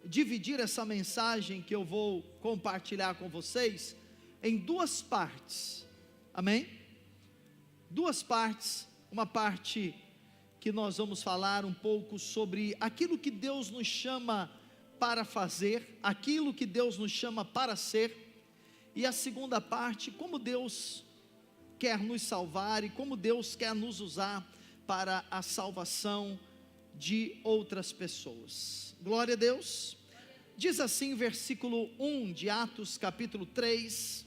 dividir essa mensagem que eu vou compartilhar com vocês em duas partes, amém? Duas partes, uma parte que nós vamos falar um pouco sobre aquilo que Deus nos chama para fazer, aquilo que Deus nos chama para ser, e a segunda parte, como Deus quer nos salvar e como Deus quer nos usar para a salvação de outras pessoas. Glória a Deus. Diz assim, versículo 1 de Atos capítulo 3,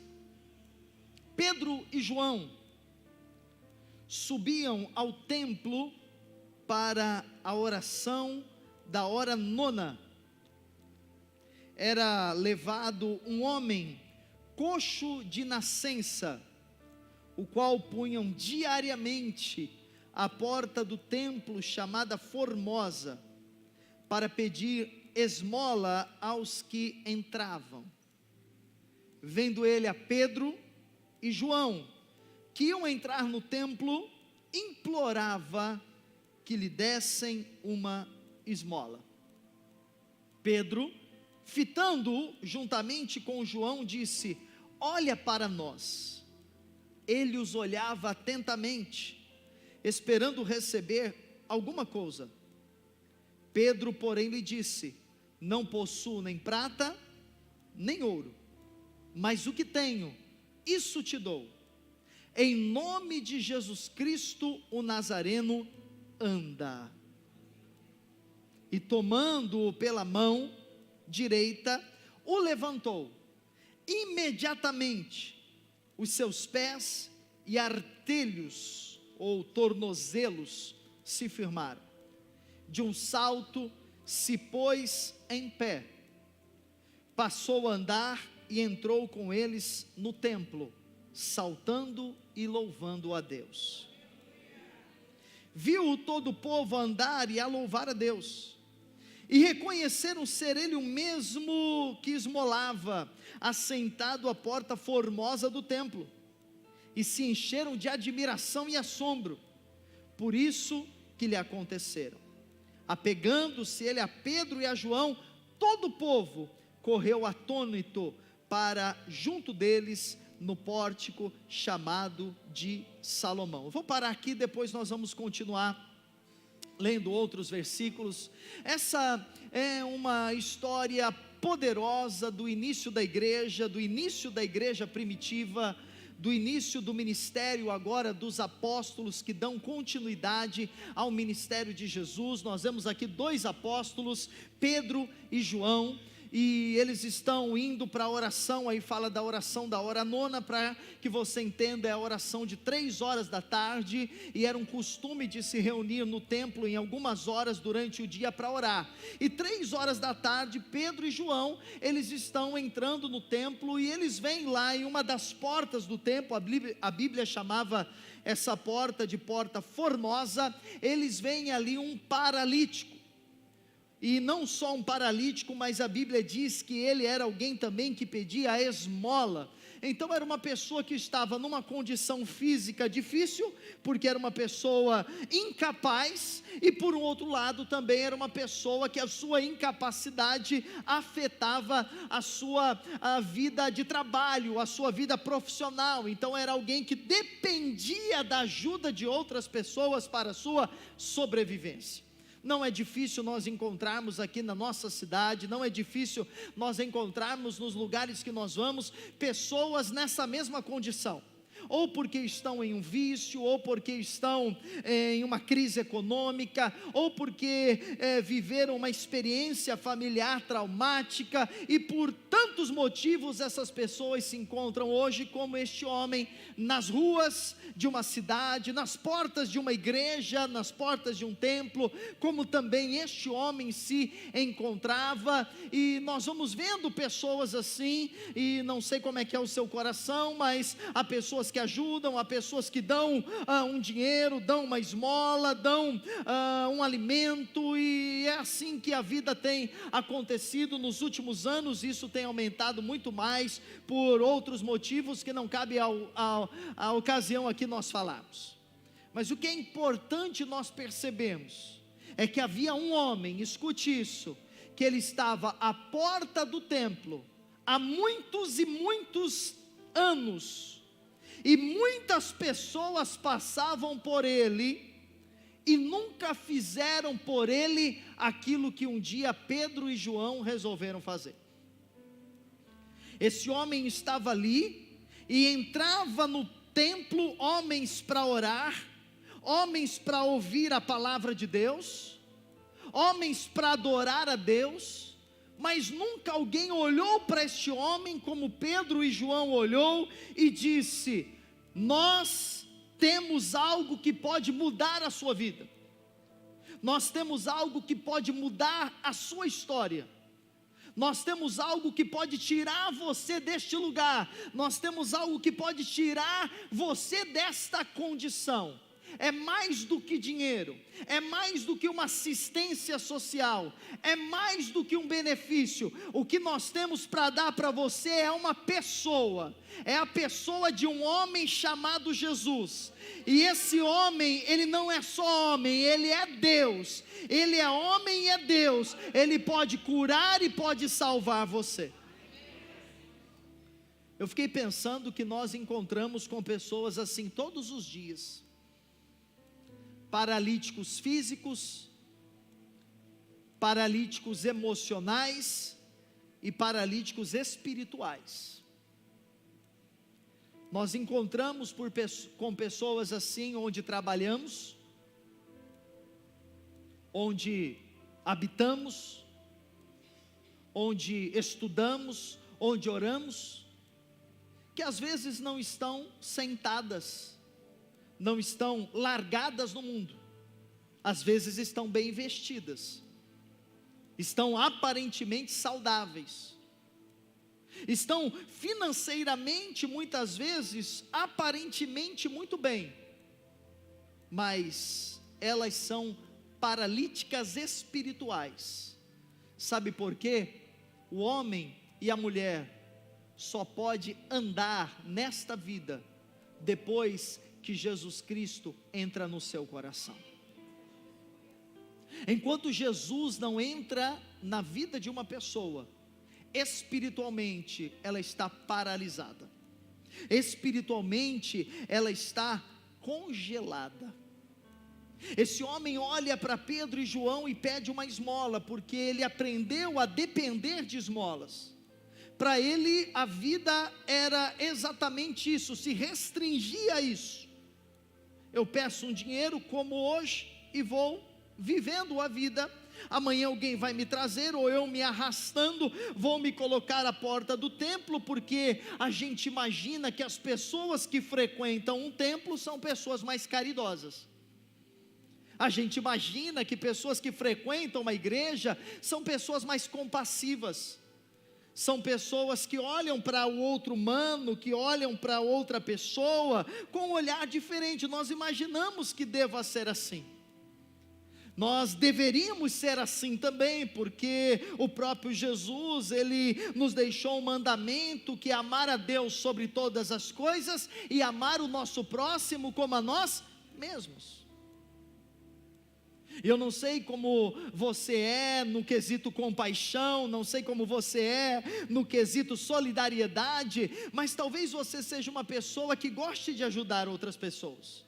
Pedro e João subiam ao templo para a oração da hora nona. Era levado um homem coxo de nascença, o qual punham diariamente à porta do templo chamada Formosa, para pedir esmola aos que entravam. Vendo ele a Pedro e João, que iam entrar no templo, implorava que lhe dessem uma esmola. Pedro, fitando-o juntamente com João, disse: olha para nós. Ele os olhava atentamente, esperando receber alguma coisa. Pedro, porém, lhe disse: não possuo nem prata, nem ouro, mas o que tenho, isso te dou. Em nome de Jesus Cristo, o Nazareno, anda. E tomando-o pela mão direita, o levantou. Imediatamente, os seus pés e artelhos, ou tornozelos, se firmaram. De um salto, se pôs em pé, passou a andar e entrou com eles no templo, saltando e louvando a Deus. Viu todo o povo andar e a louvar a Deus, e reconheceram ser ele o mesmo que esmolava, assentado à porta formosa do templo, e se encheram de admiração e assombro, por isso que lhe aconteceram. Apegando-se ele a Pedro e a João, todo o povo correu atônito para junto deles, no pórtico chamado de Salomão. Eu vou parar aqui, depois nós vamos continuar lendo outros versículos. Essa é uma história poderosa do início da igreja primitiva, do início do ministério agora dos apóstolos que dão continuidade ao ministério de Jesus. Nós vemos aqui dois apóstolos, Pedro e João, e eles estão indo para a oração. Aí fala da oração da hora nona, para que você entenda, é a oração de 3 horas da tarde, e era um costume de se reunir no templo em algumas horas durante o dia para orar. E 3 horas da tarde, Pedro e João, eles estão entrando no templo, e eles vêm lá em uma das portas do templo, a Bíblia chamava essa porta de porta formosa. Eles veem ali um paralítico, e não só um paralítico, mas a Bíblia diz que ele era alguém também que pedia a esmola. Então era uma pessoa que estava numa condição física difícil, porque era uma pessoa incapaz, e por um outro lado também era uma pessoa que a sua incapacidade afetava a vida de trabalho, a sua vida profissional. Então era alguém que dependia da ajuda de outras pessoas para a sua sobrevivência. Não é difícil nós encontrarmos aqui na nossa cidade, não é difícil nós encontrarmos nos lugares que nós vamos, pessoas nessa mesma condição, ou porque estão em um vício, ou porque estão em uma crise econômica, ou porque viveram uma experiência familiar traumática, e por tantos motivos essas pessoas se encontram hoje como este homem, nas ruas de uma cidade, nas portas de uma igreja, nas portas de um templo, como também este homem se encontrava. E nós vamos vendo pessoas assim, e não sei como é que é o seu coração, mas há pessoas que ajudam, há pessoas que dão um dinheiro, dão uma esmola, dão um alimento, e é assim que a vida tem acontecido nos últimos anos. Isso tem aumentado muito mais por outros motivos que não cabe a ocasião aqui nós falarmos. Mas o que é importante nós percebemos é que havia um homem, escute isso, que ele estava à porta do templo há muitos e muitos anos, e muitas pessoas passavam por ele, e nunca fizeram por ele aquilo que um dia Pedro e João resolveram fazer. Esse homem estava ali, e entrava no templo homens para orar, homens para ouvir a palavra de Deus, homens para adorar a Deus, mas nunca alguém olhou para este homem como Pedro e João olhou e disse: nós temos algo que pode mudar a sua vida, nós temos algo que pode mudar a sua história, nós temos algo que pode tirar você deste lugar, nós temos algo que pode tirar você desta condição. É mais do que dinheiro, é mais do que uma assistência social, é mais do que um benefício. O que nós temos para dar para você é uma pessoa, é a pessoa de um homem chamado Jesus. E esse homem, ele não é só homem, ele é Deus, ele é homem e é Deus, ele pode curar e pode salvar você. Eu fiquei pensando que nós encontramos com pessoas assim todos os dias, paralíticos físicos, paralíticos emocionais e paralíticos espirituais. Nós encontramos com pessoas assim onde trabalhamos, onde habitamos, onde estudamos, onde oramos, que às vezes não estão sentadas, não estão largadas no mundo, às vezes estão bem vestidas, estão aparentemente saudáveis, estão financeiramente muitas vezes aparentemente muito bem, mas elas são paralíticas espirituais. Sabe por quê? O homem e a mulher só pode andar nesta vida depois que Jesus Cristo entra no seu coração. Enquanto Jesus não entra na vida de uma pessoa, espiritualmente ela está paralisada, espiritualmente ela está congelada. Esse homem olha para Pedro e João e pede uma esmola, porque ele aprendeu a depender de esmolas. Para ele a vida era exatamente isso, se restringia a isso. Eu peço um dinheiro como hoje e vou vivendo a vida. Amanhã alguém vai me trazer, ou eu me arrastando vou me colocar à porta do templo, porque a gente imagina que as pessoas que frequentam um templo são pessoas mais caridosas. A gente imagina que pessoas que frequentam uma igreja são pessoas mais compassivas, são pessoas que olham para o outro humano, que olham para outra pessoa com um olhar diferente. Nós imaginamos que deva ser assim. Nós deveríamos ser assim também, porque o próprio Jesus, ele nos deixou um mandamento, que é amar a Deus sobre todas as coisas e amar o nosso próximo como a nós mesmos. Eu não sei como você é no quesito compaixão, não sei como você é no quesito solidariedade, mas talvez você seja uma pessoa que goste de ajudar outras pessoas.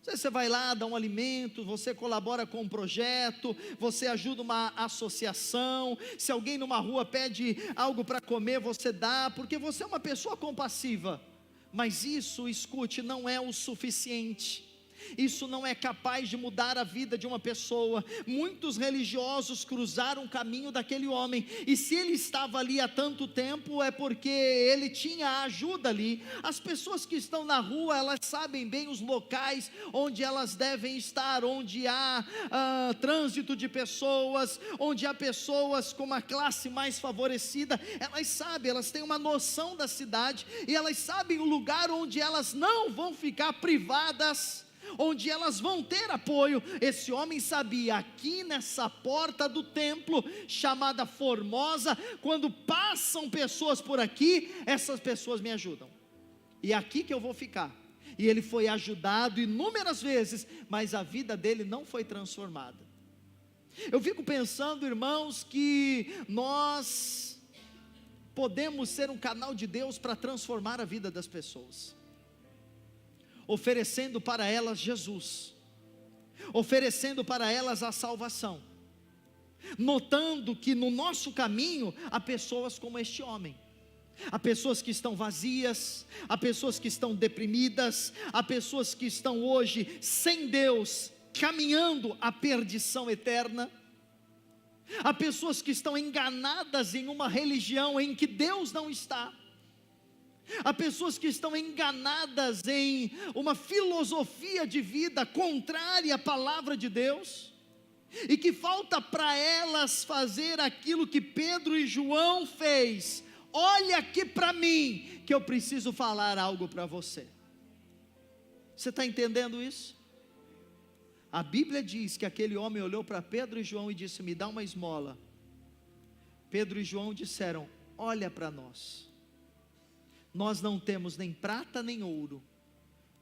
Você vai lá, dá um alimento, você colabora com um projeto, você ajuda uma associação, se alguém numa rua pede algo para comer, você dá, porque você é uma pessoa compassiva. Mas isso, escute, não é o suficiente. Isso não é capaz de mudar a vida de uma pessoa. Muitos religiosos cruzaram o caminho daquele homem, e se ele estava ali há tanto tempo, é porque ele tinha ajuda ali. As pessoas que estão na rua, elas sabem bem os locais onde elas devem estar, onde há trânsito de pessoas, onde há pessoas com uma classe mais favorecida. Elas sabem, elas têm uma noção da cidade, e elas sabem o lugar onde elas não vão ficar privadas, onde elas vão ter apoio. Esse homem sabia: aqui nessa porta do templo, chamada Formosa, quando passam pessoas por aqui, essas pessoas me ajudam, e é aqui que eu vou ficar. E ele foi ajudado inúmeras vezes, mas a vida dele não foi transformada. Eu fico pensando, irmãos, que nós podemos ser um canal de Deus para transformar a vida das pessoas, oferecendo para elas Jesus, oferecendo para elas a salvação, notando que no nosso caminho há pessoas como este homem, há pessoas que estão vazias, há pessoas que estão deprimidas, há pessoas que estão hoje sem Deus, caminhando à perdição eterna, há pessoas que estão enganadas em uma religião em que Deus não está, há pessoas que estão enganadas em uma filosofia de vida contrária à palavra de Deus, e que falta para elas fazer aquilo que Pedro e João fez. Olha aqui para mim, que eu preciso falar algo para você. Você está entendendo isso? A Bíblia diz que aquele homem olhou para Pedro e João e disse: me dá uma esmola. Pedro e João disseram: olha para nós, nós não temos nem prata nem ouro,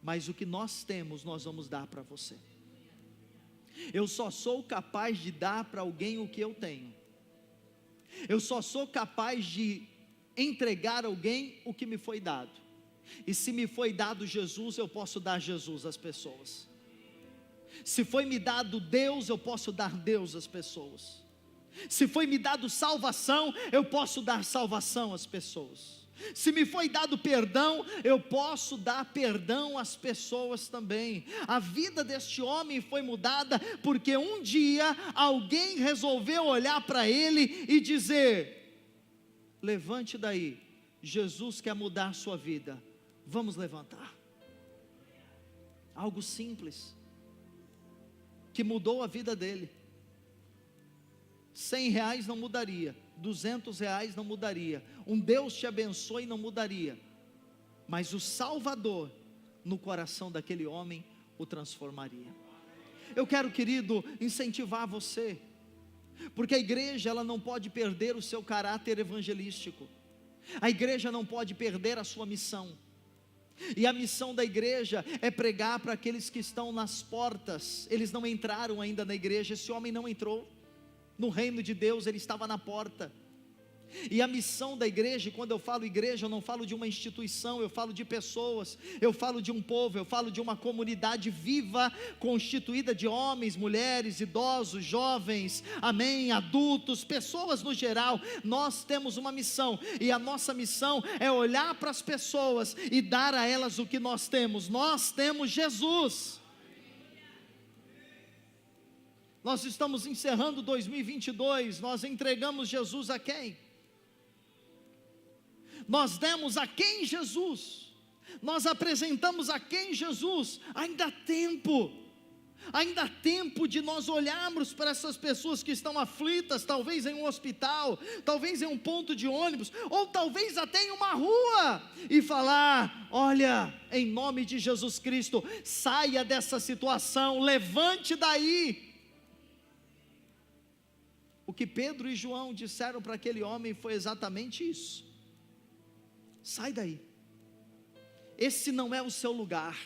mas o que nós temos nós vamos dar para você. Eu só sou capaz de dar para alguém o que eu tenho, eu só sou capaz de entregar a alguém o que me foi dado, e se me foi dado Jesus, eu posso dar Jesus às pessoas. Se foi me dado Deus, eu posso dar Deus às pessoas. Se foi me dado salvação, eu posso dar salvação às pessoas. Se me foi dado perdão, eu posso dar perdão às pessoas também. A vida deste homem foi mudada porque um dia alguém resolveu olhar para ele e dizer: levante daí, Jesus quer mudar a sua vida, vamos levantar. Algo simples, que mudou a vida dele. 100 reais não mudaria, 200 reais não mudaria, um Deus te abençoe não mudaria, mas o Salvador no coração daquele homem o transformaria. Eu quero, querido, incentivar você, porque a igreja ela não pode perder o seu caráter evangelístico, a igreja não pode perder a sua missão. E a missão da igreja é pregar para aqueles que estão nas portas. Eles não entraram ainda na igreja. Esse homem não entrou no reino de Deus, ele estava na porta. E a missão da igreja, e quando eu falo igreja, eu não falo de uma instituição, eu falo de pessoas, eu falo de um povo, eu falo de uma comunidade viva, constituída de homens, mulheres, idosos, jovens, amém, adultos, pessoas no geral. Nós temos uma missão, e a nossa missão é olhar para as pessoas e dar a elas o que nós temos. Nós temos Jesus. Nós estamos encerrando 2022, nós entregamos Jesus a quem? Nós demos a quem Jesus? Nós apresentamos a quem Jesus? Ainda há tempo de nós olharmos para essas pessoas que estão aflitas, talvez em um hospital, talvez em um ponto de ônibus, ou talvez até em uma rua, e falar: olha, em nome de Jesus Cristo, saia dessa situação, levante daí. O que Pedro e João disseram para aquele homem foi exatamente isso: sai daí, esse não é o seu lugar,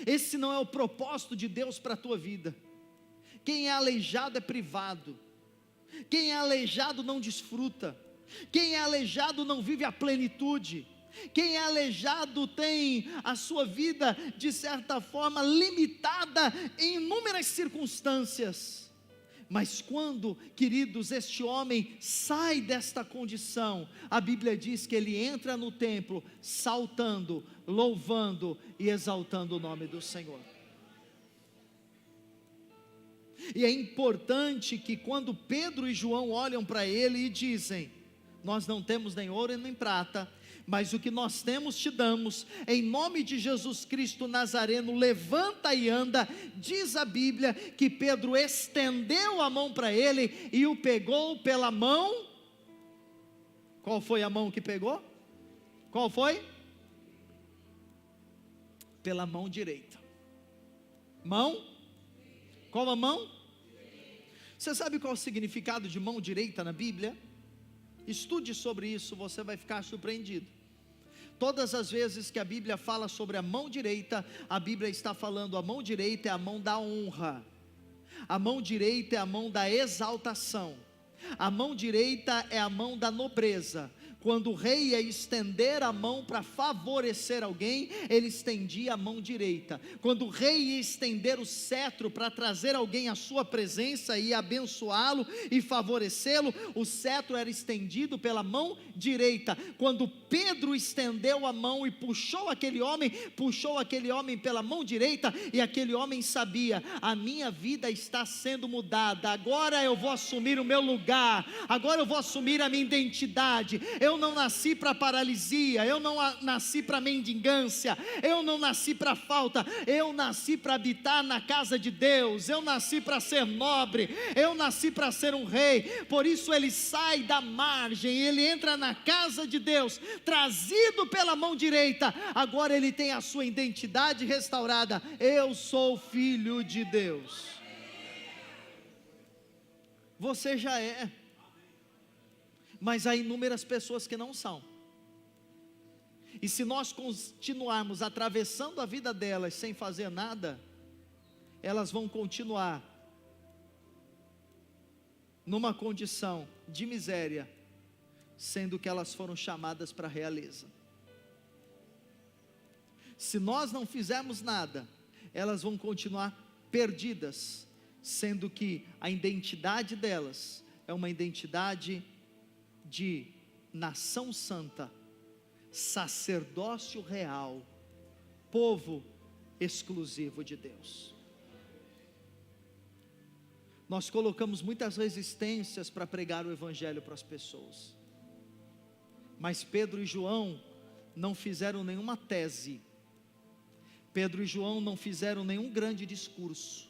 esse não é o propósito de Deus para a tua vida. Quem é aleijado é privado, quem é aleijado não desfruta, quem é aleijado não vive a plenitude, quem é aleijado tem a sua vida de certa forma limitada em inúmeras circunstâncias. Mas quando, queridos, este homem sai desta condição, a Bíblia diz que ele entra no templo saltando, louvando e exaltando o nome do Senhor. E é importante que quando Pedro e João olham para ele e dizem: nós não temos nem ouro nem prata, mas o que nós temos te damos, em nome de Jesus Cristo Nazareno, levanta e anda. Diz a Bíblia que Pedro estendeu a mão para ele e o pegou pela mão. Qual foi a mão que pegou? Qual foi? Pela mão direita. Mão? Qual a mão? Você sabe qual é o significado de mão direita na Bíblia? Estude sobre isso, você vai ficar surpreendido. Todas as vezes que a Bíblia fala sobre a mão direita, a Bíblia está falando: a mão direita é a mão da honra, A mão direita é a mão da exaltação, a mão direita é a mão da nobreza. Quando o rei ia estender a mão para favorecer alguém, ele estendia a mão direita. Quando o rei ia estender o cetro para trazer alguém à sua presença e abençoá-lo e favorecê-lo, o cetro era estendido pela mão direita. Quando Pedro estendeu a mão e puxou aquele homem pela mão direita, e aquele homem sabia: a minha vida está sendo mudada, agora eu vou assumir o meu lugar, agora eu vou assumir a minha identidade. Eu não nasci para paralisia, eu não nasci para mendigância, eu não nasci para falta, eu nasci para habitar na casa de Deus, eu nasci para ser nobre, eu nasci para ser um rei. Por isso ele sai da margem, ele entra na casa de Deus, trazido pela mão direita. Agora ele tem a sua identidade restaurada: eu sou filho de Deus. Você já é, mas há inúmeras pessoas que não são. E se nós continuarmos atravessando a vida delas sem fazer nada, elas vão continuar numa condição de miséria, sendo que elas foram chamadas para a realeza. Se nós não fizermos nada, elas vão continuar perdidas, sendo que a identidade delas é uma identidade de nação santa, sacerdócio real, povo exclusivo de Deus. Nós colocamos muitas resistências para pregar o evangelho para as pessoas, mas Pedro e João não fizeram nenhuma tese, Pedro e João não fizeram nenhum grande discurso.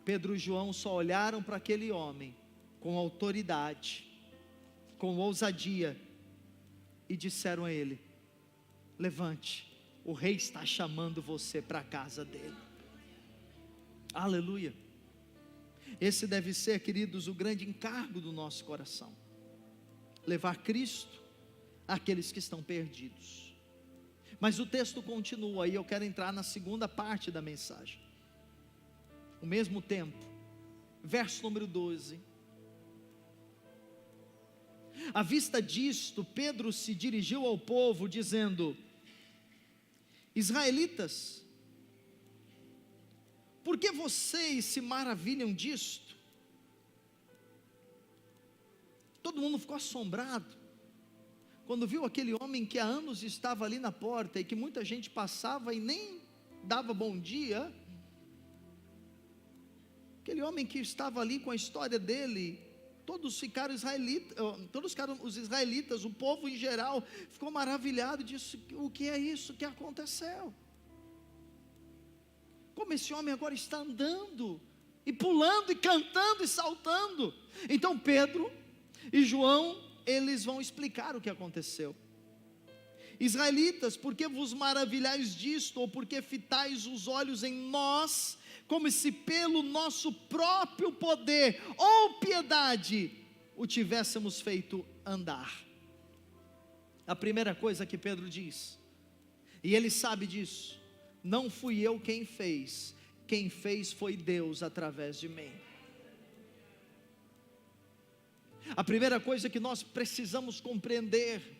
Pedro e João só olharam para aquele homem com autoridade, com ousadia, e disseram a ele: levante, o rei está chamando você para a casa dele. Aleluia. Esse deve ser, queridos, o grande encargo do nosso coração: levar Cristo àqueles que estão perdidos. Mas o texto continua, e eu quero entrar na segunda parte da mensagem. O mesmo tempo, verso número 12. À vista disto, Pedro se dirigiu ao povo, dizendo: israelitas, por que vocês se maravilham disto? Todo mundo ficou assombrado quando viu aquele homem que há anos estava ali na porta, e que muita gente passava e nem dava bom dia. Aquele homem que estava ali com a história dele, todos ficaram os israelitas, o povo em geral, ficou maravilhado, disse: o que é isso que aconteceu? Como esse homem agora está andando, e pulando, e cantando, e saltando? Então Pedro e João, eles vão explicar o que aconteceu. Israelitas, por que vos maravilhais disto, ou por que fitais os olhos em nós, como se pelo nosso próprio poder ou piedade o tivéssemos feito andar? A primeira coisa que Pedro diz, e ele sabe disso: não fui eu quem fez foi Deus através de mim. A primeira coisa que nós precisamos compreender,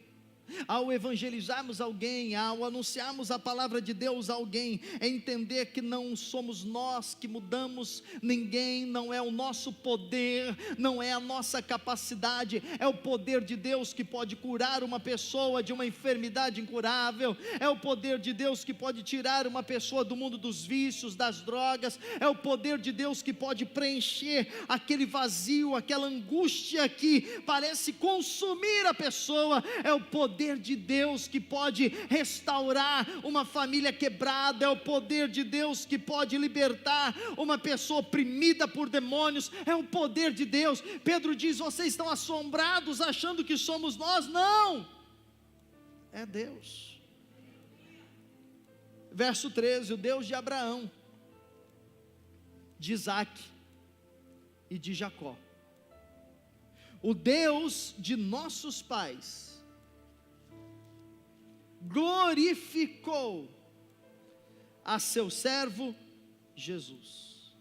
ao evangelizarmos alguém, ao anunciarmos a palavra de Deus a alguém, é entender que não somos nós que mudamos ninguém, não é o nosso poder, não é a nossa capacidade, é o poder de Deus que pode curar uma pessoa de uma enfermidade incurável, é o poder de Deus que pode tirar uma pessoa do mundo dos vícios, das drogas, é o poder de Deus que pode preencher aquele vazio, aquela angústia que parece consumir a pessoa, é o poder de Deus que pode restaurar uma família quebrada, é o poder de Deus que pode libertar uma pessoa oprimida por demônios, é o poder de Deus. Pedro diz: vocês estão assombrados achando que somos nós? Não, é Deus. Verso 13: o Deus de Abraão, de Isaque e de Jacó, o Deus de nossos pais, glorificou a seu servo Jesus.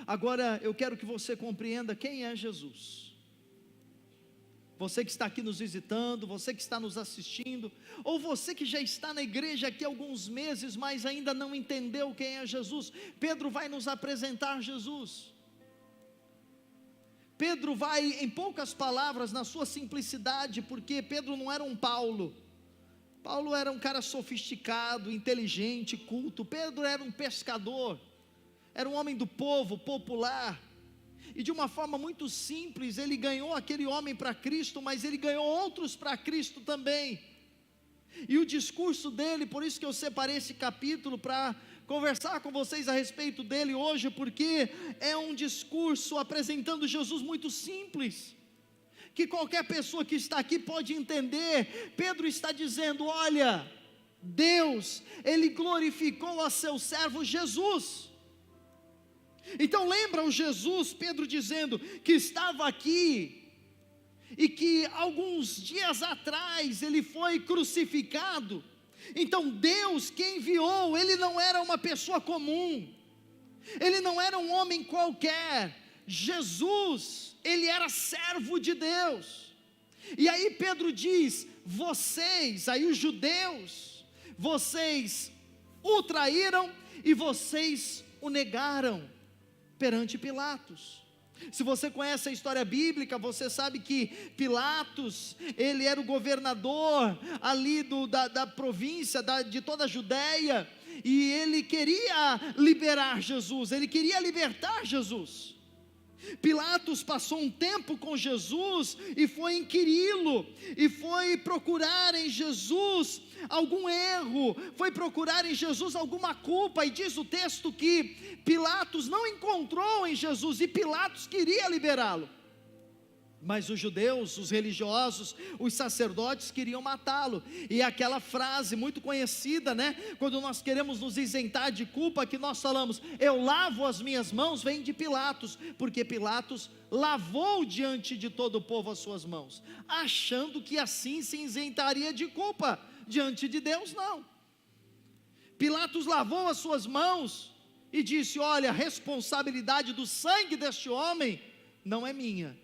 Agora eu quero que você compreenda quem é Jesus. Você que está aqui nos visitando, você que está nos assistindo, ou você que já está na igreja aqui há alguns meses, mas ainda não entendeu quem é Jesus, Pedro vai nos apresentar Jesus. Pedro vai, em poucas palavras, na sua simplicidade, porque Pedro não era um Paulo. Paulo era um cara sofisticado, inteligente, culto. Pedro era um pescador, era um homem do povo, popular. E de uma forma muito simples, ele ganhou aquele homem para Cristo, mas ele ganhou outros para Cristo também. E o discurso dele, por isso que eu separei esse capítulo para conversar com vocês a respeito dele hoje, porque é um discurso apresentando Jesus muito simples, que qualquer pessoa que está aqui pode entender. Pedro está dizendo: olha, Deus, Ele glorificou a seu servo Jesus. Então lembra o Jesus, Pedro dizendo, que estava aqui, e que alguns dias atrás ele foi crucificado. Então Deus que enviou, Ele não era uma pessoa comum, Ele não era um homem qualquer. Jesus, Ele era servo de Deus. E aí Pedro diz: vocês, aí os judeus, vocês o traíram e vocês o negaram perante Pilatos. Se você conhece a história bíblica, você sabe que Pilatos, ele era o governador ali da província, de toda a Judéia, e ele queria liberar Jesus, ele queria libertar Jesus. Pilatos passou um tempo com Jesus e foi inquiri-lo, e foi procurar em Jesus algum erro, foi procurar em Jesus alguma culpa, e diz o texto que Pilatos não encontrou em Jesus, e Pilatos queria liberá-lo, mas os judeus, os religiosos, os sacerdotes queriam matá-lo. E aquela frase muito conhecida, né? Quando nós queremos nos isentar de culpa, que nós falamos: eu lavo as minhas mãos, vem de Pilatos, porque Pilatos lavou diante de todo o povo as suas mãos, achando que assim se isentaria de culpa diante de Deus. Não, Pilatos lavou as suas mãos e disse: olha, a responsabilidade do sangue deste homem não é minha,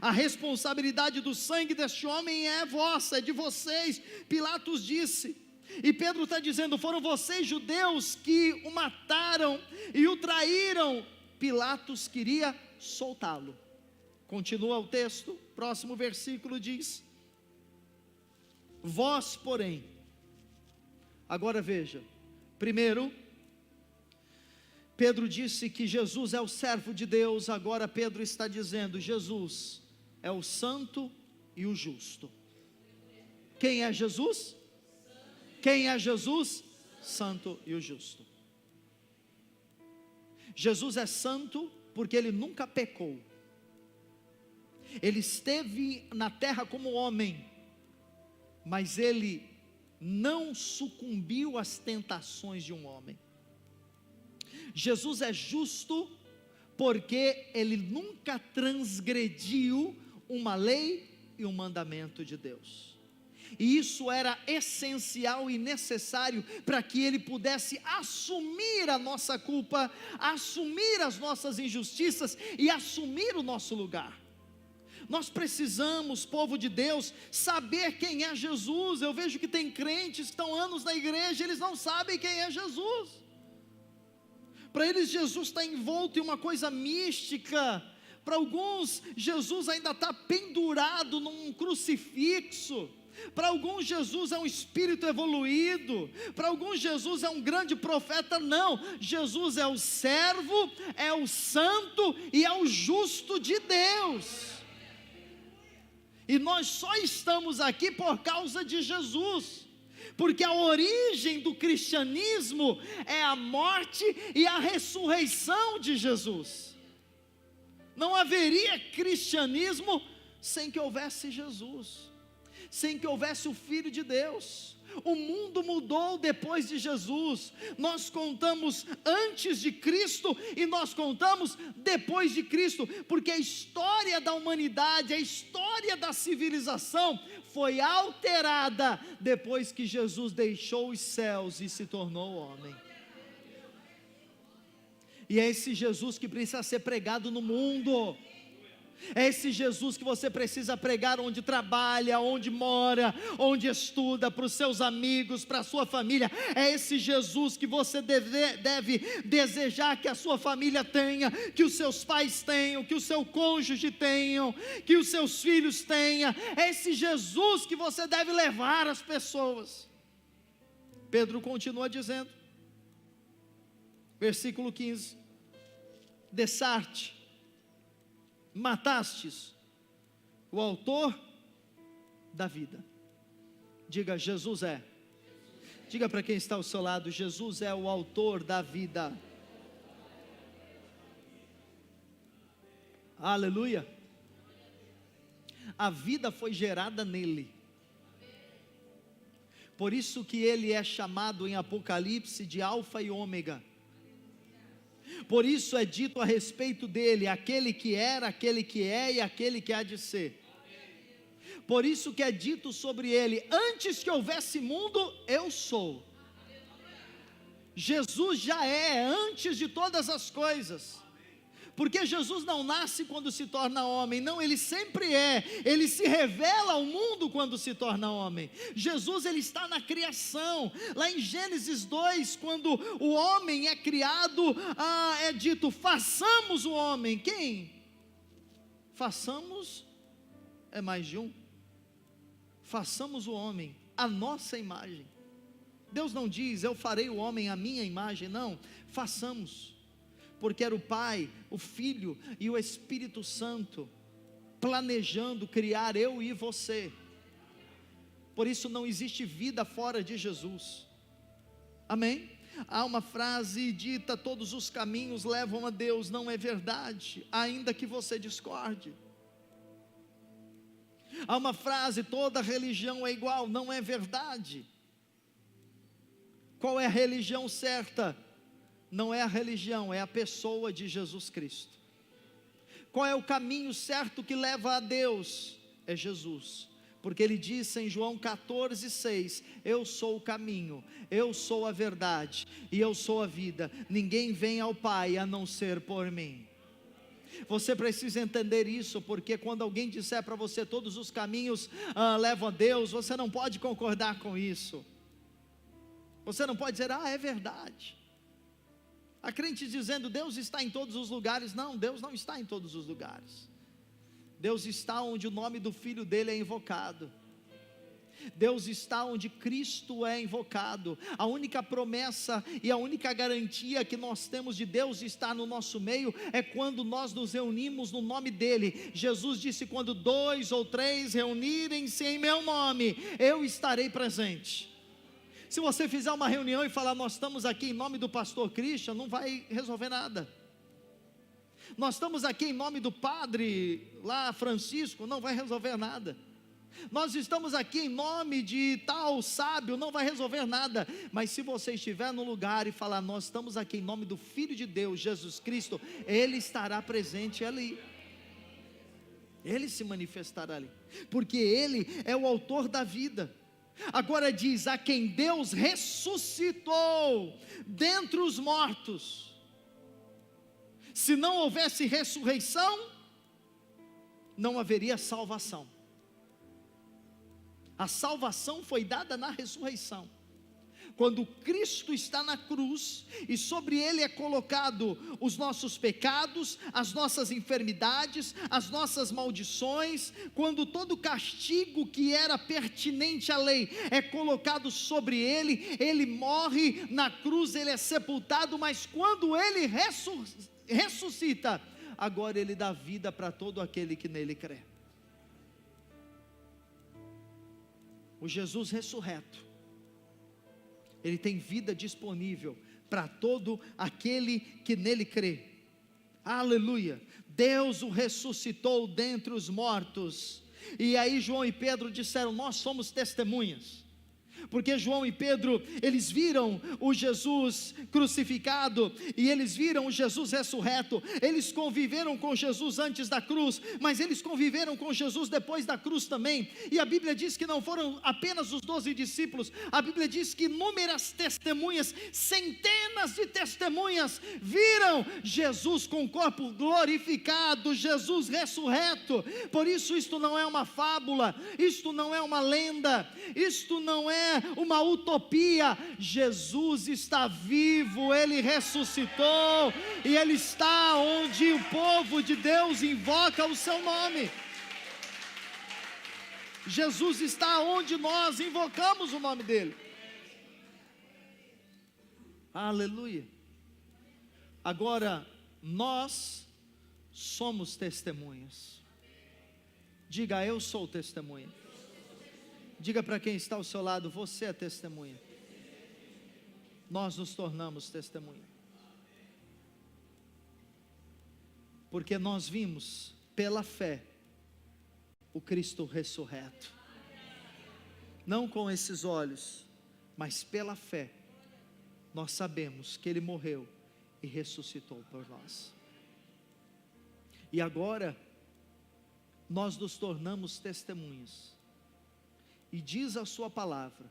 a responsabilidade do sangue deste homem é vossa, é de vocês. Pilatos disse, e Pedro está dizendo: foram vocês judeus que o mataram e o traíram. Pilatos queria soltá-lo. Continua o texto, próximo versículo diz: vós porém, agora veja, primeiro Pedro disse que Jesus é o servo de Deus, agora Pedro está dizendo: Jesus é o santo e o justo. Quem é Jesus? Quem é Jesus? Santo e o justo. Jesus é santo porque Ele nunca pecou, Ele esteve na terra como homem, mas Ele não sucumbiu às tentações de um homem. Jesus é justo porque Ele nunca transgrediu uma lei e um mandamento de Deus, e isso era essencial e necessário para que Ele pudesse assumir a nossa culpa, assumir as nossas injustiças e assumir o nosso lugar. Nós precisamos, povo de Deus, saber quem é Jesus. Eu vejo que tem crentes que estão anos na igreja, eles não sabem quem é Jesus. Para eles Jesus está envolto em uma coisa mística. Para alguns Jesus ainda está pendurado num crucifixo. Para alguns Jesus é um espírito evoluído. Para alguns Jesus é um grande profeta. Não, Jesus é o servo, é o santo e é o justo de Deus. E nós só estamos aqui por causa de Jesus, porque a origem do cristianismo é a morte e a ressurreição de Jesus. Não haveria cristianismo sem que houvesse Jesus, sem que houvesse o Filho de Deus. O mundo mudou depois de Jesus. Nós contamos antes de Cristo e nós contamos depois de Cristo, porque a história da humanidade, a história da civilização foi alterada depois que Jesus deixou os céus e se tornou homem. E é esse Jesus que precisa ser pregado no mundo. É esse Jesus que você precisa pregar onde trabalha, onde mora, onde estuda, para os seus amigos, para a sua família. É esse Jesus que você deve desejar que a sua família tenha, que os seus pais tenham, que o seu cônjuge tenham, que os seus filhos tenham. É esse Jesus que você deve levar às pessoas. Pedro continua dizendo, versículo 15: Dessarte, matastes o autor da vida. Diga, Jesus é. Diga para quem está ao seu lado, Jesus é o autor da vida. Aleluia. A vida foi gerada nele. Por isso que ele é chamado em Apocalipse de Alfa e Ômega. Por isso é dito a respeito dele, aquele que era, aquele que é e aquele que há de ser. Por isso que é dito sobre ele, antes que houvesse mundo, eu sou. Jesus já é antes de todas as coisas. Porque Jesus não nasce quando se torna homem, não, ele sempre é, ele se revela ao mundo quando se torna homem. Jesus, ele está na criação. Lá em Gênesis 2, quando o homem é criado, é dito, façamos o homem. Quem? Façamos, é mais de um. Façamos o homem, a nossa imagem. Deus não diz, eu farei o homem à minha imagem, não, façamos. Porque era o Pai, o Filho e o Espírito Santo planejando criar eu e você. Por isso não existe vida fora de Jesus. Amém? Há uma frase dita, todos os caminhos levam a Deus. Não é verdade, ainda que você discorde. Há uma frase, toda religião é igual. Não é verdade. Qual é a religião certa? Não é a religião, é a pessoa de Jesus Cristo. Qual é o caminho certo que leva a Deus? É Jesus, porque ele disse em João 14,6, eu sou o caminho, eu sou a verdade, e eu sou a vida, ninguém vem ao Pai a não ser por mim. Você precisa entender isso, porque quando alguém disser para você, todos os caminhos levam a Deus, você não pode concordar com isso. Você não pode dizer, é verdade. Há crentes dizendo, Deus está em todos os lugares. Não, Deus não está em todos os lugares. Deus está onde o nome do Filho dele é invocado. Deus está onde Cristo é invocado. A única promessa e a única garantia que nós temos de Deus estar no nosso meio é quando nós nos reunimos no nome dele. Jesus disse, quando 2 ou 3 reunirem-se em meu nome, eu estarei presente. Se você fizer uma reunião e falar, nós estamos aqui em nome do pastor Christian, não vai resolver nada. Nós estamos aqui em nome do padre lá Francisco, não vai resolver nada. Nós estamos aqui em nome de tal sábio, não vai resolver nada. Mas se você estiver no lugar e falar, nós estamos aqui em nome do Filho de Deus, Jesus Cristo, ele estará presente ali. Ele se manifestará ali, porque ele é o autor da vida. Agora diz, a quem Deus ressuscitou dentre os mortos. Se não houvesse ressurreição, não haveria salvação. A salvação foi dada na ressurreição. Quando Cristo está na cruz, e sobre ele é colocado os nossos pecados, as nossas enfermidades, as nossas maldições, quando todo castigo que era pertinente à lei é colocado sobre ele, ele morre na cruz, ele é sepultado, mas quando ele ressuscita, agora ele dá vida para todo aquele que nele crê. O Jesus ressurreto, ele tem vida disponível para todo aquele que nele crê. Aleluia. Deus o ressuscitou dentre os mortos. E aí João e Pedro disseram, nós somos testemunhas. Porque João e Pedro, eles viram o Jesus crucificado, e eles viram o Jesus ressurreto, eles conviveram com Jesus antes da cruz, mas eles conviveram com Jesus depois da cruz também, e a Bíblia diz que não foram apenas os 12 discípulos, a Bíblia diz que inúmeras testemunhas, centenas de testemunhas, viram Jesus com o corpo glorificado, Jesus ressurreto. Por isso isto não é uma fábula, isto não é uma lenda, isto não é uma utopia. Jesus está vivo, Ele ressuscitou, e Ele está onde o povo de Deus invoca o seu nome. Jesus está onde nós invocamos o nome dEle. Aleluia. Agora, nós somos testemunhas. Diga: eu sou testemunha. Diga para quem está ao seu lado: você é testemunha. Nós nos tornamos testemunha, porque nós vimos pela fé o Cristo ressurreto, não com esses olhos, mas pela fé nós sabemos que Ele morreu e ressuscitou por nós. E agora nós nos tornamos testemunhas. E diz a sua palavra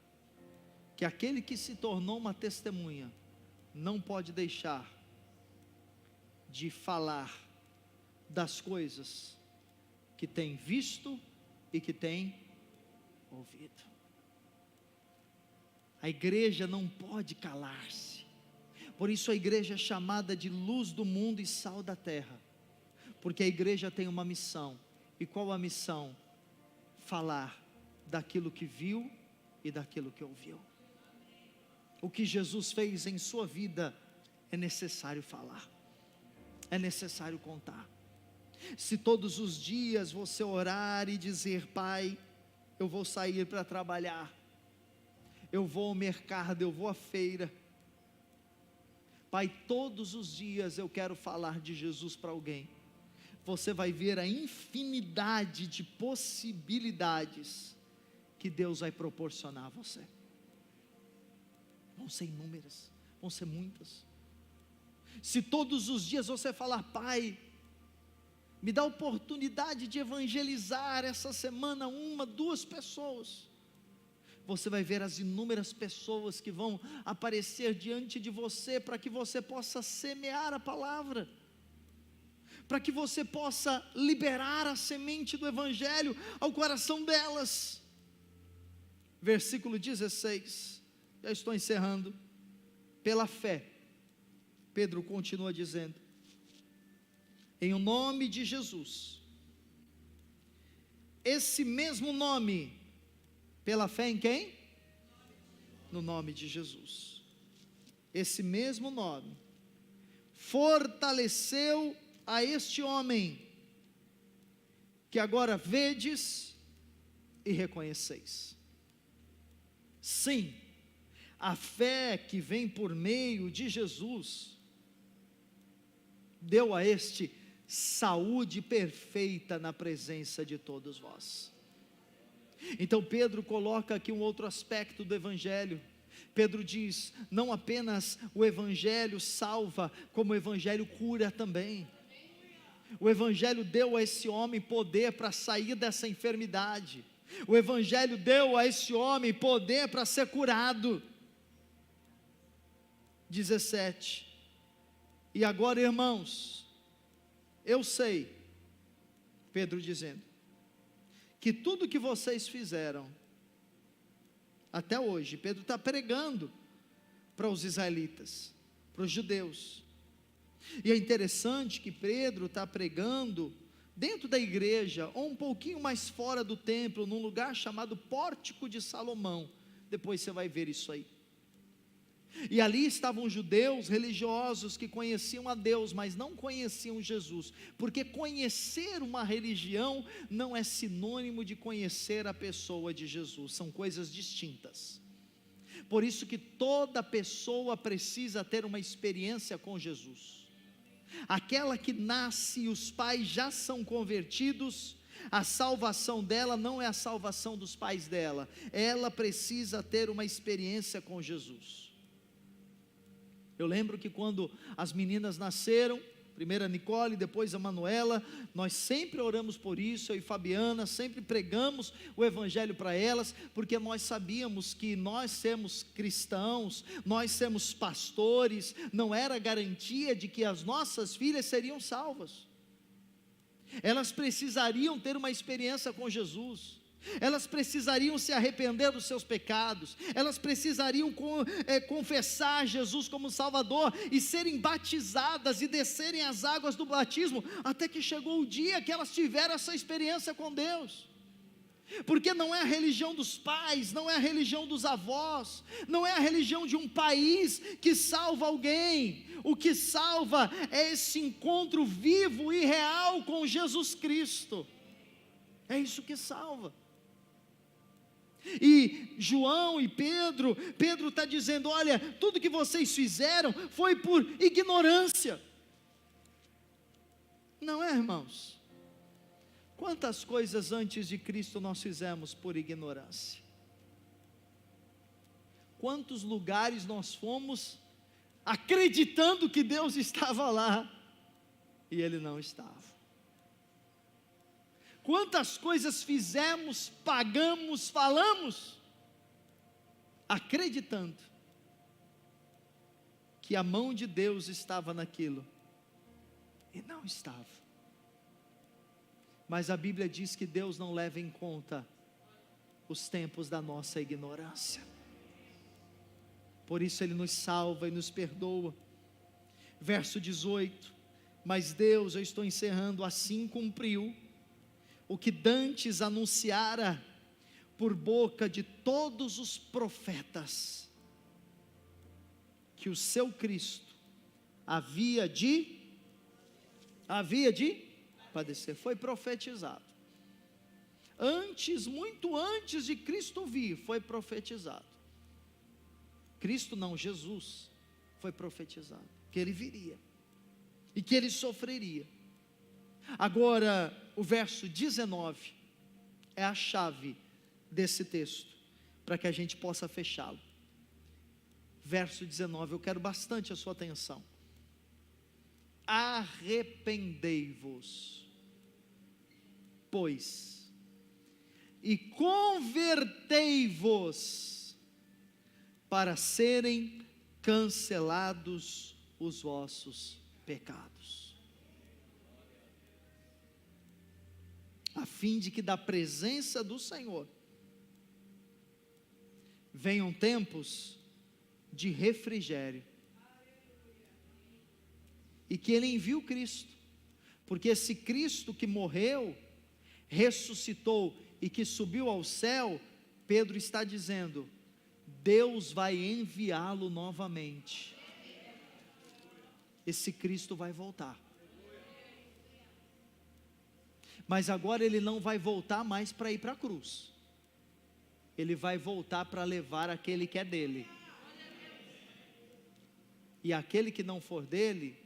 que aquele que se tornou uma testemunha não pode deixar de falar das coisas que tem visto e que tem ouvido. A igreja não pode calar-se. Por isso a igreja é chamada de luz do mundo e sal da terra, porque a igreja tem uma missão. E qual a missão? Falar daquilo que viu e daquilo que ouviu. O que Jesus fez em sua vida é necessário falar, é necessário contar. Se todos os dias você orar e dizer: Pai, eu vou sair para trabalhar, eu vou ao mercado, eu vou à feira, Pai, todos os dias eu quero falar de Jesus para alguém, você vai ver a infinidade de possibilidades que Deus vai proporcionar a você. Vão ser inúmeras, vão ser muitas. Se todos os dias você falar: Pai, me dá a oportunidade de evangelizar essa semana 1, 2 pessoas, você vai ver as inúmeras pessoas que vão aparecer diante de você, para que você possa semear a palavra, para que você possa liberar a semente do evangelho ao coração delas. Versículo 16, já estou encerrando. Pela fé, Pedro continua dizendo: em o nome de Jesus, esse mesmo nome, pela fé em quem? No nome de Jesus. Esse mesmo nome fortaleceu a este homem, que agora vedes e reconheceis. Sim, a fé que vem por meio de Jesus deu a este saúde perfeita na presença de todos vós. Então Pedro coloca aqui um outro aspecto do evangelho. Pedro diz: não apenas o evangelho salva, como o evangelho cura também. O evangelho deu a esse homem poder para sair dessa enfermidade. O evangelho deu a esse homem poder para ser curado. 17. E agora, irmãos, eu sei, Pedro dizendo, que tudo que vocês fizeram até hoje, Pedro está pregando para os israelitas, para os judeus, e é interessante que Pedro está pregando dentro da igreja, ou um pouquinho mais fora do templo, num lugar chamado Pórtico de Salomão. Depois você vai ver isso aí. E ali estavam judeus religiosos que conheciam a Deus, mas não conheciam Jesus, porque conhecer uma religião não é sinônimo de conhecer a pessoa de Jesus, são coisas distintas. Por isso que toda pessoa precisa ter uma experiência com Jesus. Aquela que nasce e os pais já são convertidos, A salvação dela não é a salvação dos pais dela, ela precisa ter uma experiência com Jesus. Eu lembro que quando as meninas nasceram, primeiro a Nicole, depois a Manuela, nós sempre oramos por isso, eu e Fabiana, sempre pregamos o Evangelho para elas, porque nós sabíamos que nós sermos cristãos, nós sermos pastores, não era garantia de que as nossas filhas seriam salvas. Elas precisariam ter uma experiência com Jesus, elas precisariam se arrepender dos seus pecados, elas precisariam confessar Jesus como Salvador, e serem batizadas, e descerem as águas do batismo, até que chegou o dia que elas tiveram essa experiência com Deus. Porque não é a religião dos pais, não é a religião dos avós, não é a religião de um país que salva alguém. O que salva é esse encontro vivo e real com Jesus Cristo. É isso que salva. E João e Pedro está dizendo: olha, tudo que vocês fizeram foi por ignorância. Não é, irmãos? Quantas coisas antes de Cristo nós fizemos por ignorância? Quantos lugares nós fomos acreditando que Deus estava lá e Ele não estava? Quantas coisas fizemos, pagamos, falamos, acreditando que a mão de Deus estava naquilo e não estava. Mas a Bíblia diz que Deus não leva em conta os tempos da nossa ignorância. Por isso Ele nos salva e nos perdoa. Verso 18: mas Deus, eu estou encerrando, assim cumpriu o que dantes anunciara por boca de todos os profetas, que o seu Cristo havia de padecer. Foi profetizado. Antes, muito antes de Cristo vir, foi profetizado. Cristo não, Jesus foi profetizado que Ele viria e que Ele sofreria. Agora, o verso 19 é a chave desse texto, para que a gente possa fechá-lo. Verso 19, eu quero bastante a sua atenção. Arrependei-vos, pois, e convertei-vos, para serem cancelados os vossos pecados, a fim de que da presença do Senhor venham tempos de refrigério, e que Ele envie o Cristo, porque esse Cristo que morreu, ressuscitou e que subiu ao céu, Pedro está dizendo, Deus vai enviá-lo novamente. Esse Cristo vai voltar, mas agora Ele não vai voltar mais para ir para a cruz, Ele vai voltar para levar aquele que é dele, e aquele que não for dele,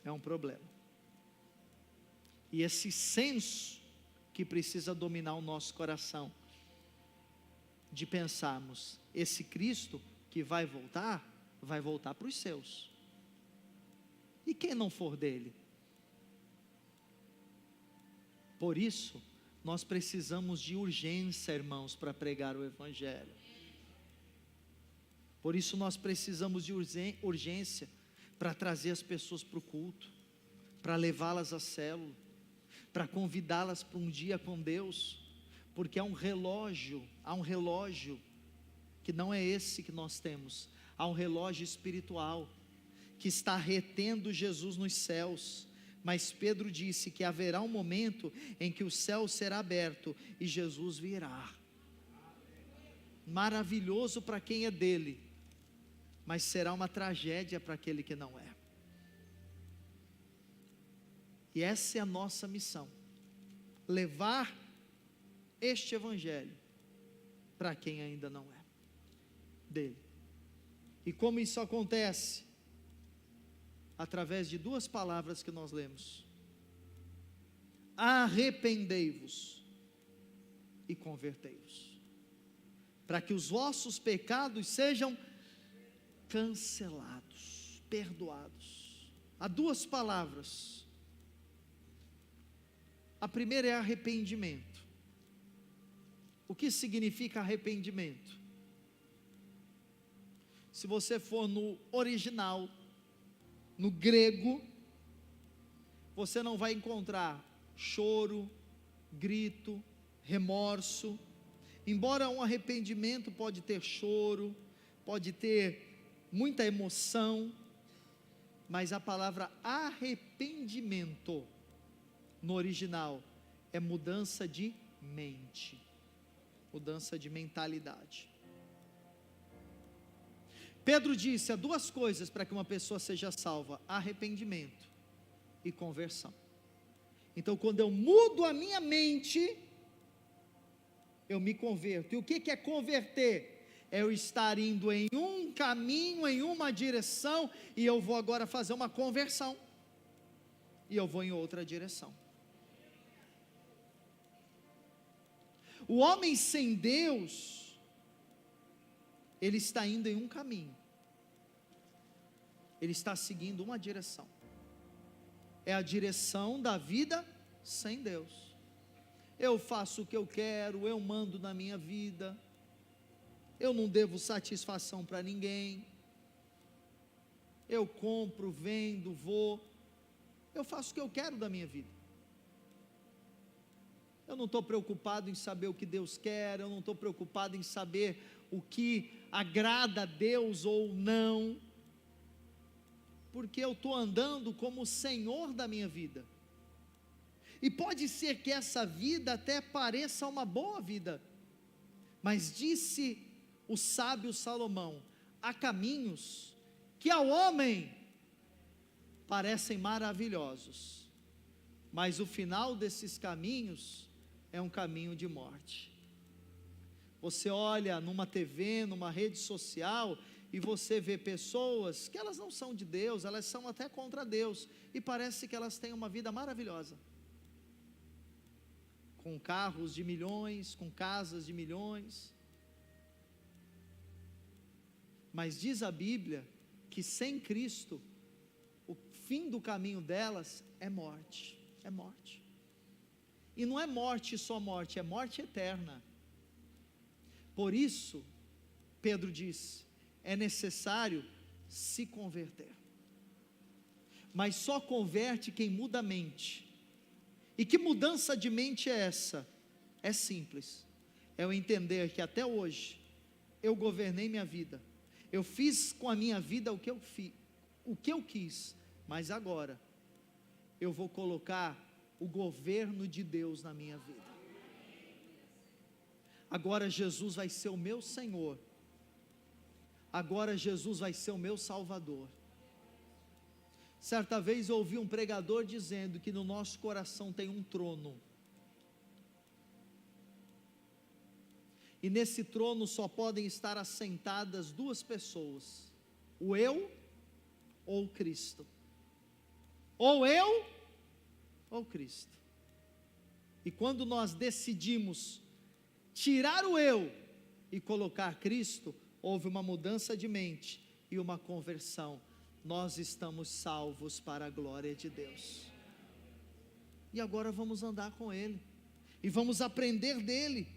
é um problema. E esse senso que precisa dominar o nosso coração, de pensarmos, esse Cristo que vai voltar para os seus, e quem não for dele? Por isso, nós precisamos de urgência, irmãos, para pregar o Evangelho. Por isso nós precisamos de urgência, para trazer as pessoas para o culto, para levá-las à célula, para convidá-las para um dia com Deus, porque há um relógio que não é esse que nós temos, há um relógio espiritual, que está retendo Jesus nos céus, mas Pedro disse que haverá um momento em que o céu será aberto, e Jesus virá, maravilhoso para quem é dele, mas será uma tragédia para aquele que não é. E essa é a nossa missão, levar este Evangelho para quem ainda não é dele. E como isso acontece? Através de duas palavras que nós lemos: arrependei-vos e convertei-vos, para que os vossos pecados sejam cancelados, perdoados. Há duas palavras. A primeira é arrependimento. O que significa arrependimento? Se você for no original, no grego, você não vai encontrar choro, grito, remorso. Embora um arrependimento pode ter choro, pode ter muita emoção, mas a palavra arrependimento no original é mudança de mente, mudança de mentalidade. Pedro disse: há duas coisas para que uma pessoa seja salva: arrependimento e conversão. Então, quando eu mudo a minha mente, eu me converto. E o que é converter? É eu estar indo em um caminho, em uma direção, e eu vou agora fazer uma conversão, e eu vou em outra direção. O homem sem Deus, ele está indo em um caminho, ele está seguindo uma direção, é a direção da vida sem Deus. Eu faço o que eu quero, eu mando na minha vida, eu não devo satisfação para ninguém, eu compro, vendo, vou, eu faço o que eu quero da minha vida. Eu não estou preocupado em saber o que Deus quer, eu não estou preocupado em saber o que agrada a Deus ou não, porque eu estou andando como o Senhor da minha vida. E pode ser que essa vida até pareça uma boa vida, mas disse o sábio Salomão: há caminhos que ao homem parecem maravilhosos, mas o final desses caminhos é um caminho de morte. Você olha numa TV, numa rede social, e você vê pessoas que elas não são de Deus, elas são até contra Deus, e parece que elas têm uma vida maravilhosa, com carros de milhões, com casas de milhões, mas diz a Bíblia que sem Cristo, o fim do caminho delas é morte, e não é morte só morte, é morte eterna. Por isso, Pedro diz, é necessário se converter, mas só converte quem muda a mente. E que mudança de mente é essa? É simples, é eu entender que até hoje, eu governei minha vida, eu fiz com a minha vida o que eu quis, mas agora, eu vou colocar o governo de Deus na minha vida. Agora Jesus vai ser o meu Senhor, agora Jesus vai ser o meu Salvador. Certa vez eu ouvi um pregador dizendo que no nosso coração tem um trono, e nesse trono só podem estar assentadas duas pessoas: o eu ou Cristo, ou eu ou Cristo. E quando nós decidimos tirar o eu e colocar Cristo, houve uma mudança de mente e uma conversão. Nós estamos salvos para a glória de Deus. E agora vamos andar com Ele, e vamos aprender dEle,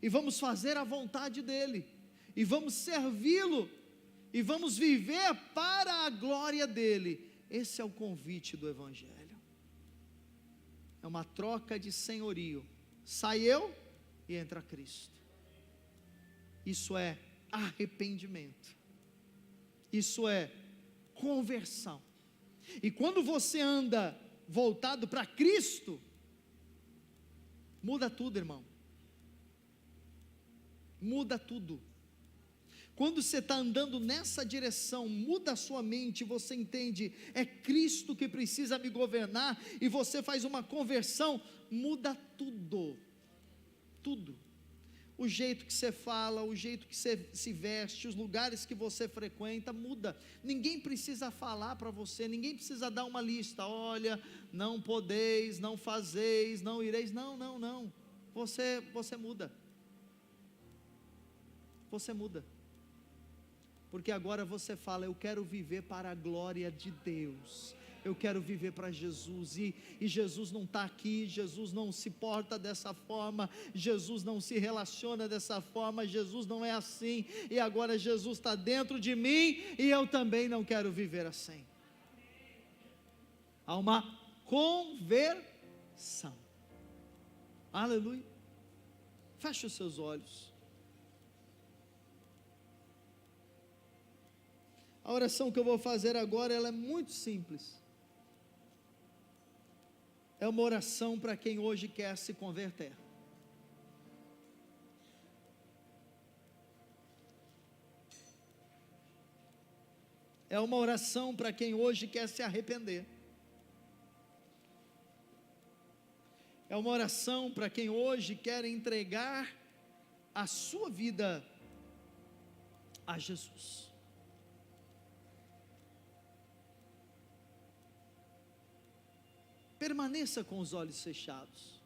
e vamos fazer a vontade dEle, e vamos servi-lo, e vamos viver para a glória dEle. Esse é o convite do Evangelho. É uma troca de senhorio. Sai eu e entra Cristo. Isso é arrependimento, isso é conversão. E quando você anda voltado para Cristo, muda tudo, irmão, muda tudo. Quando você está andando nessa direção, muda a sua mente, você entende, é Cristo que precisa me governar, e você faz uma conversão, muda tudo, tudo. o jeito que você fala, o jeito que você se veste, os lugares que você frequenta, muda. Ninguém precisa falar para você, ninguém precisa dar uma lista, olha, não podeis, não fazeis, não ireis, não, você muda, porque agora você fala, eu quero viver para a glória de Deus, eu quero viver para Jesus, e Jesus não está aqui, Jesus não se porta dessa forma, Jesus não se relaciona dessa forma, Jesus não é assim, e agora Jesus está dentro de mim, e eu também não quero viver assim. Há uma conversão, aleluia. Feche os seus olhos. A oração que eu vou fazer agora, ela é muito simples. É uma oração para quem hoje quer se converter. É uma oração para quem hoje quer se arrepender. É uma oração para quem hoje quer entregar a sua vida a Jesus. Permaneça com os olhos fechados.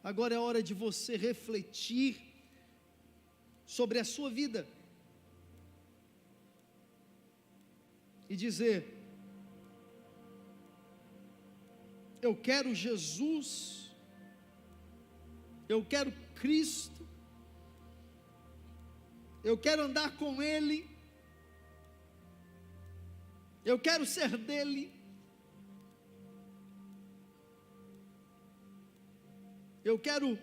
Agora é hora de você refletir sobre a sua vida e dizer: eu quero Jesus, eu quero Cristo, eu quero andar com Ele, eu quero ser dele. Eu quero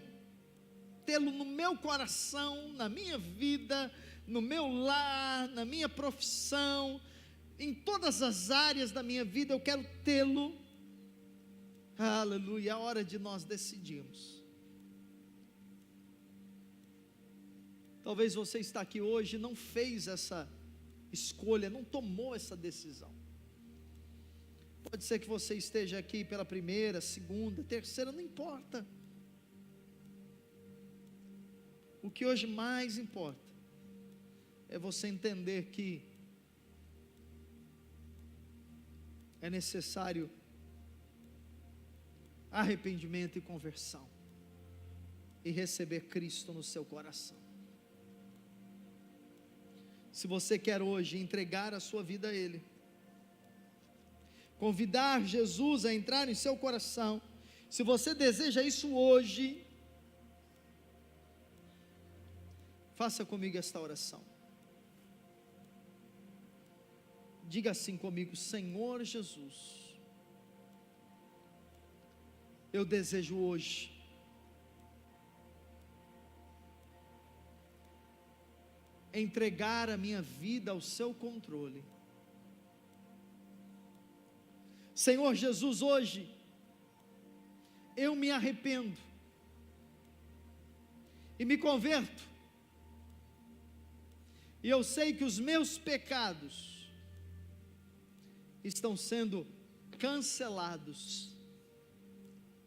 tê-lo no meu coração, na minha vida, no meu lar, na minha profissão, em todas as áreas da minha vida, eu quero tê-lo. Aleluia, é a hora de nós decidirmos. Talvez você está aqui hoje e não fez essa escolha, não tomou essa decisão. Pode ser que você esteja aqui pela primeira, segunda, terceira, não importa. O que hoje mais importa é você entender que é necessário arrependimento e conversão, e receber Cristo no seu coração. Se você quer hoje entregar a sua vida a Ele, convidar Jesus a entrar em seu coração, se você deseja isso hoje, faça comigo esta oração. Diga assim comigo: Senhor Jesus, eu desejo hoje entregar a minha vida ao seu controle. Senhor Jesus, hoje eu me arrependo e me converto. E eu sei que os meus pecados estão sendo cancelados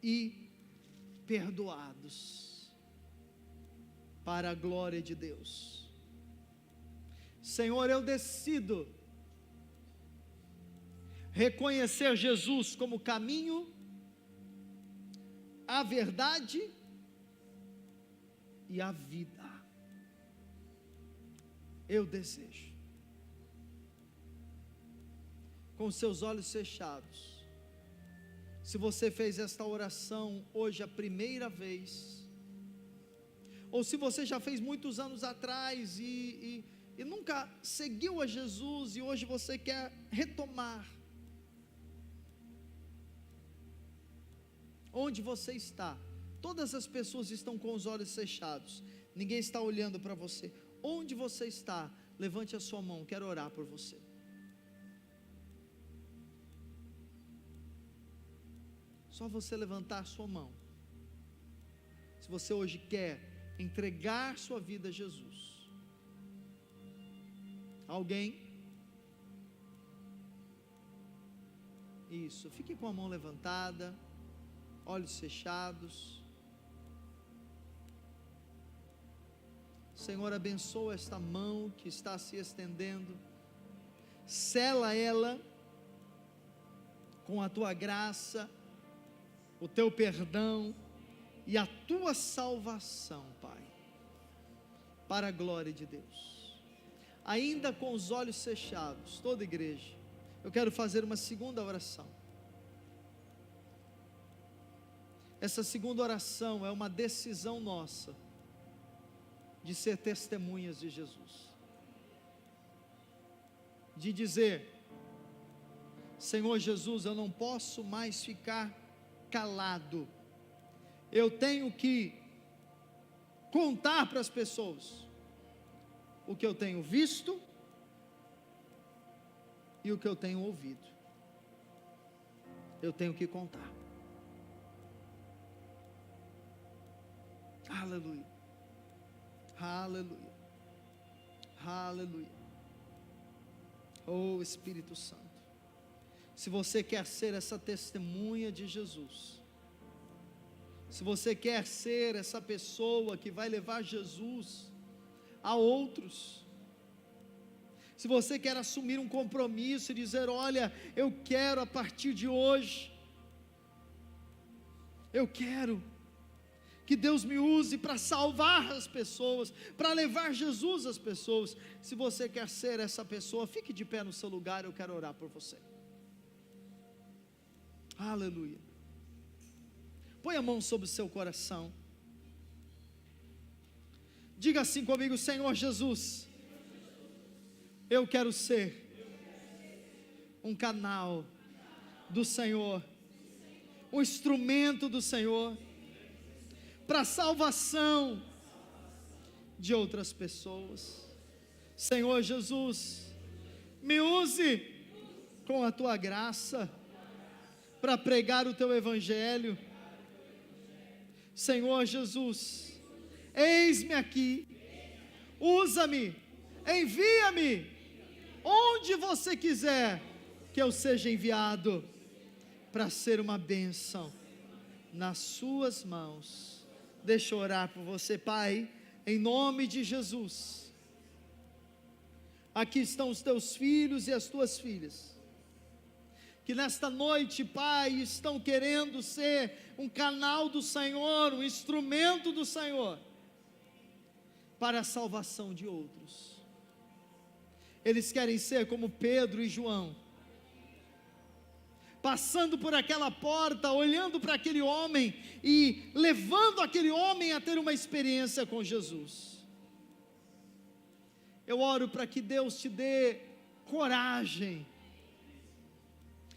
e perdoados para a glória de Deus. Senhor, eu decido reconhecer Jesus como o caminho, a verdade e a vida. Eu desejo, com seus olhos fechados, se você fez esta oração hoje a primeira vez, ou se você já fez muitos anos atrás e nunca seguiu a Jesus e hoje você quer retomar, onde você está? Todas as pessoas estão com os olhos fechados, ninguém está olhando para você. Onde você está? Levante a sua mão, quero orar por você. Só você levantar a sua mão. Se você hoje quer entregar sua vida a Jesus. Alguém? Isso, fique com a mão levantada, olhos fechados. Senhor, abençoa esta mão que está se estendendo, sela ela com a tua graça, o teu perdão e a tua salvação, Pai, para a glória de Deus. Ainda com os olhos fechados, toda a igreja, eu quero fazer uma segunda oração. Essa segunda oração é uma decisão nossa de ser testemunhas de Jesus, de dizer: Senhor Jesus, eu não posso mais ficar calado, eu tenho que contar para as pessoas o que eu tenho visto e o que eu tenho ouvido. Eu tenho que contar. Aleluia, aleluia, aleluia. Oh Espírito Santo, se você quer ser essa testemunha de Jesus, se você quer ser essa pessoa que vai levar Jesus a outros, se você quer assumir um compromisso e dizer: olha, eu quero a partir de hoje, eu quero que Deus me use para salvar as pessoas, para levar Jesus às pessoas. Se você quer ser essa pessoa, fique de pé no seu lugar, eu quero orar por você. Aleluia. Põe a mão sobre o seu coração. Diga assim comigo: Senhor Jesus, eu quero ser um canal do Senhor, um instrumento do Senhor, para a salvação de outras pessoas. Senhor Jesus, me use com a tua graça para pregar o teu evangelho. Senhor Jesus, eis-me aqui, usa-me, envia-me, onde você quiser que eu seja enviado, para ser uma bênção nas suas mãos. Deixa eu orar por você, Pai, em nome de Jesus. Aqui estão os teus filhos e as tuas filhas, que nesta noite, Pai, estão querendo ser um canal do Senhor, um instrumento do Senhor, para a salvação de outros. Eles querem ser como Pedro e João, passando por aquela porta, olhando para aquele homem e levando aquele homem a ter uma experiência com Jesus. Eu oro para que Deus te dê coragem